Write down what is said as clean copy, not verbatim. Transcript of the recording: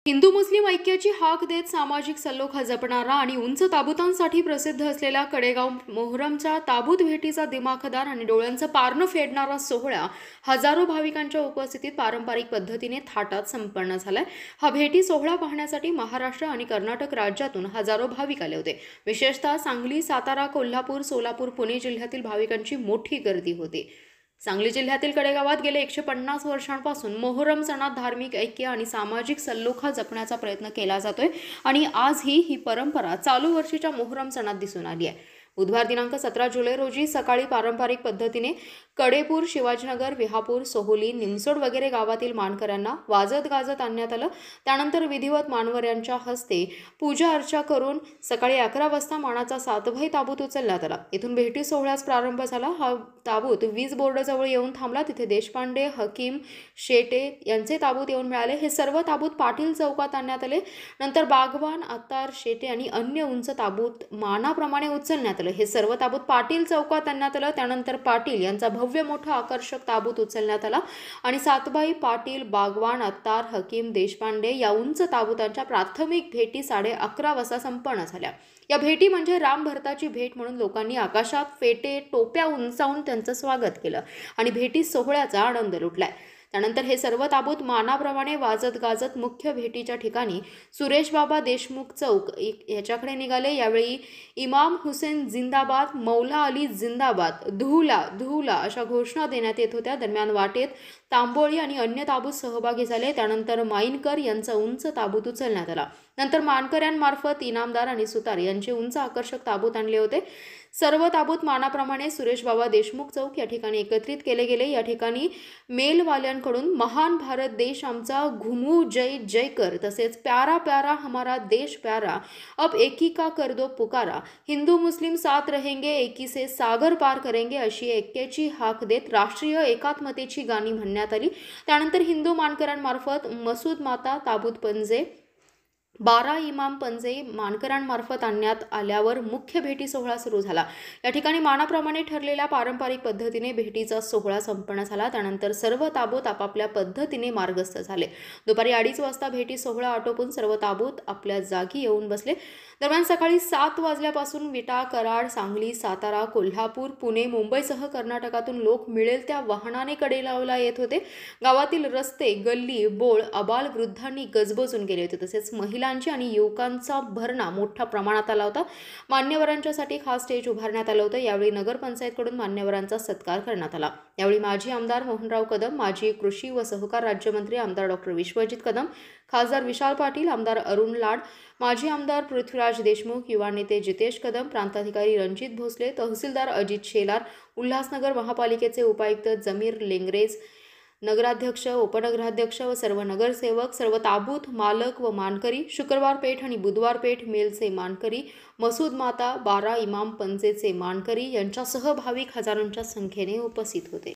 हिंदू मुस्लिम ऐक्याची हाक देत सामाजिक सलोखा जपणारा आणि उंच ताबुतांसाठी प्रसिद्ध असलेला कडेगाव मोहरमच्या ताबूत भेटीचा दिमाखदार आणि डोळ्यांचं पारणं फेडणारा सोहळा हजारो भाविकांच्या उपस्थितीत पारंपरिक पद्धतीने थाटात संपन्न झालाय। हा भेटी सोहळा पाहण्यासाठी महाराष्ट्र आणि कर्नाटक राज्यातून हजारो भाविक आले होते। विशेषतः सांगली, सातारा, कोल्हापूर, सोलापूर, पुणे जिल्ह्यातील भाविकांची मोठी गर्दी होती। सांगली जिल्ह्यातील कडेगावात गेले 150 वर्षांपासून मोहरम सणात धार्मिक ऐक्य आणि सामाजिक सल्लोखा जपण्याचा प्रयत्न केला जातोय आणि आजही ही परंपरा चालू वर्षीच्या मोहरम सणात दिसून आली आहे। बुधवार दिनांक 17 जुलै रोजी सकाळी पारंपरिक पद्धतीने कडेपूर, शिवाजीनगर, विहापूर, सोहोली, निमसोड वगैरे गावातील मानकऱ्यांना वाजत गाजत आणण्यात आलं। त्यानंतर विधिवत मानवऱ्यांच्या हस्ते पूजा अर्चा करून सकाळी 11 वाजता मानाचा सातभाई ताबूत उचलण्यात आला। इथून भेटी सोहळ्यास प्रारंभ झाला। हा ताबूत वीज बोर्डाजवळ येऊन थांबला। तिथे देशपांडे, हकीम, शेटे यांचे ताबूत येऊन मिळाले। हे सर्व ताबूत पाटील चौकात आणण्यात आले। नंतर बागवान, अत्तार, शेटे आणि अन्य उंच ताबूत मानाप्रमाणे उचलण्यात आले। हे सर्व ताबूत पाटील चौकात आणण्यात आलं। त्यानंतर पाटील यांचा भव्य मोठा आकर्षक ताबूत उचलण्यात आला आणि सातबाई, पाटील, बागवान, अत्तार, हकीम, देशपांडे या उंच ताबूतांच्या प्राथमिक भेटी 11:30 वाजता संपन्न झाल्या। या भेटी म्हणजे राम भरताची भेट म्हणून लोकांनी आकाशात फेटे, टोप्या उंचावून त्यांचं स्वागत केलं आणि भेटी सोहळ्याचा आनंद लुटलाय। त्यानंतर हे सर्व ताबूत मानाप्रमाणे वाजत गाजत मुख्य भेटीच्या ठिकाणी सुरेश बाबा देशमुख चौक याच्याकडे निघाले। यावेळी इमाम हुसेन जिंदाबाद, मौला अली जिंदाबाद, धुला धुला अशा घोषणा देण्यात येत होत्या। दरम्यान वाटेत तांबोळी आणि अन्य ताबूत सहभागी झाले। त्यानंतर माईनकर यांचा उंच ताबूत उचलण्यात आला। नंतर मानकऱ्यांमार्फत इनामदार आणि सुतार यांचे उंच आकर्षक ताबूत आणले होते। सर्व ताबूत मानाप्रमाणे सुरेश बाबा देशमुख चौक या ठिकाणी एकत्रित केले गेले। या ठिकाणी मेलवाल्यांकडून महान भारत देश आमचा, घुमू जय जय कर, तसेच प्यारा प्यारा हमारा देश प्यारा, अब एकी का कर दो पुकारा, हिंदू मुस्लिम साथ रहेंगे, एकी से सागर पार करेंगे अशी ऐक्याची हाक देत राष्ट्रीय एकात्मतेची गाणी म्हणण्यात आली। त्यानंतर हिंदू मानकऱ्यांमार्फत मसूद माता ताबूत पंजे, 12 इमाम पंजे मानकऱ्यांमार्फत आणण्यात आल्यावर मुख्य भेटी सोहळा सुरू झाला। या ठिकाणी मानाप्रमाणे ठरलेल्या पारंपरिक पद्धतीने भेटीचा सोहळा संपन्न झाला। त्यानंतर सर्व ताबूत आपापल्या पद्धतीने मार्गस्थ झाले। दुपारी 2:30 वाजता भेटी सोहळा आटोपून सर्व ताबूत आपल्या जागी येऊन बसले। दरम्यान सकाळी 7 वाजल्यापासून विटा, कराड, सांगली, सातारा, कोल्हापूर, पुणे, मुंबईसह कर्नाटकातून लोक मिळेल त्या वाहनाने कडेगावला येत होते। गावातील रस्ते, गल्ली, बोळ आबाल-वृद्धांनी गजबजून गेले होते। तसेच महिलांची आणि युवकांचा भरणा मोठ्या प्रमाणात आला होता। मान्यवरांच्यासाठी खास स्टेज उभारण्यात आलं होतं। यावेळी नगरपंचायतकडून मान्यवरांचा सत्कार करण्यात आला। यावेळी माजी आमदार मोहनराव कदम, माजी कृषी व सहकार राज्यमंत्री आमदार डॉ. विश्वजित कदम, खासदार विशाल पाटील, आमदार अरुण लाड, माजी आमदार पृथ्वीराज देशमुख, युवा नेते जितेश कदम, प्रांताधिकारी रणजित भोसले, तहसीलदार अजित शेलार, उल्हासनगर महापालिकेचे उपायुक्त जमीर लेंगरेज, नगराध्यक्ष, उपनगराध्यक्ष व सर्व नगरसेवक, सर्व ताबूत मालक व मानकरी, शुक्रवार पेठ आणि बुधवार पेठ मेलचे मानकरी, मसूद माता, 12 इमाम पंजेचे मानकरी यांच्यासह भाविक हजारोंच्या संख्येने उपस्थित होते।